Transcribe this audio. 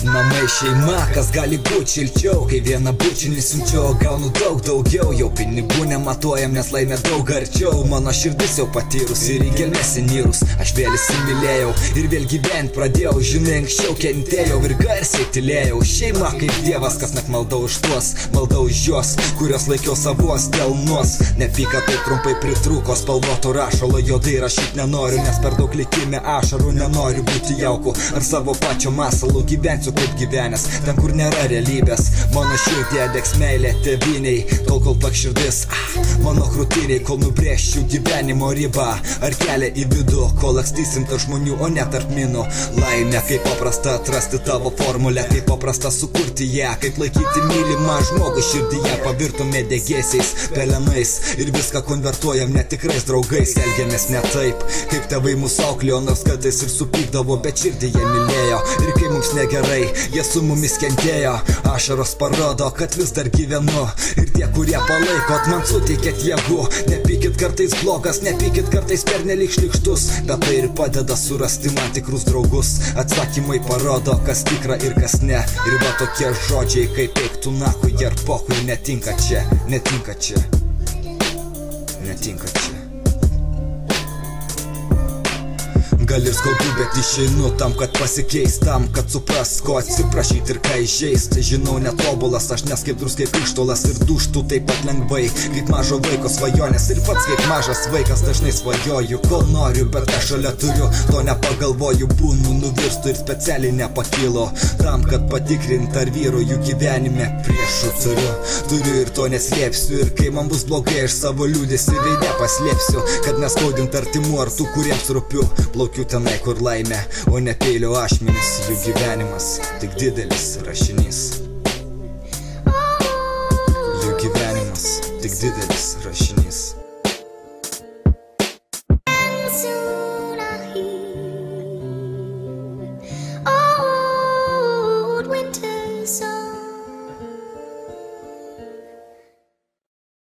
Namai šeima, kas gali būt šilčiau, kai vieną bučinį siunčiu, gaunu daug daugiau, jau pinigų nematuojam, nes laimė daug arčiau. Mano širdis jau patyrus ir į gelmes įnyrus, aš vėl įsimylėjau ir vėl gyvent pradėjau. Žinai, anksčiau kentėjau ir garsiai tylėjau. Šeima kaip dievas, kas net maldau už tuos, maldau už jos, kurios laikiau savos delnuos. Nepyka tai trumpai pritrūko, spalvoto rašalo juodai rašyt nenoriu, nes per daug likime ašarų, nenoriu būti jauku ar savo pačio masalų. Gyvensiu kaip gyvenęs, ten kur nėra realybės. Mano širdie degs meilė tėviniai, tol kol plak širdis mano krūtiniai, kol nubrėžčiau gyvenimo ribą ar kelią į vidų, kol lakstysim tarp žmonių, o ne tarp minų. Laimė, kaip paprasta atrasti tavo formulę, kaip paprasta sukurti ją, kaip laikyti mylimą žmogų širdyje. Pavirtume degėsiais, pelenais ir viską konvertuojam netikrais draugais. Elgiamės ne taip, kaip tėvai mūsų auklėjo, nors kartais ir supykdavo, bet širdyje mylėjo. Ir kai mums negerai, jie su mumis kentėjo. Ašaros parodo, kad vis dar gyvenu, ir tie, kurie palaikot, man suteikėt jėgų. Nepykit kartais blogas, nepykit kartais pernelyg šlykštus, bet tai ir padeda surasti man tikrus draugus. Atsakymai parodo, kas tikra ir kas ne. Ir va tokie žodžiai, kaip eik tu nakui ir pokui, netinka čia, netinka čia, netinka čia. Gal ir skaudu, bet išeinu tam, kad pasikeis, tam, kad supras, ko atsiprašyt ir ką įžeist. Žinau, netobulas, aš neskaidrus kaip ištolas ir duštų taip pat lengvai, kaip mažo vaiko svajonės. Ir pats kaip mažas vaikas dažnai svajoju, kol noriu, bet aš šalia turiu, to nepagalvoju, būnu nuvirstu ir specialiai nepakilo, tam, kad patikrint ar vyro jų gyvenime priešų turiu ir to neslėpsiu. Ir kai man bus blogai, aš savo liūdėsi veide paslėpsiu, kad neskaudint artimų ar tų, kuriems rūpiu. Plaukiu tenai, kur laimė, o ne peilio ašmenis. Jų gyvenimas tik didelis rašinys. Jų gyvenimas tik didelis rašinys.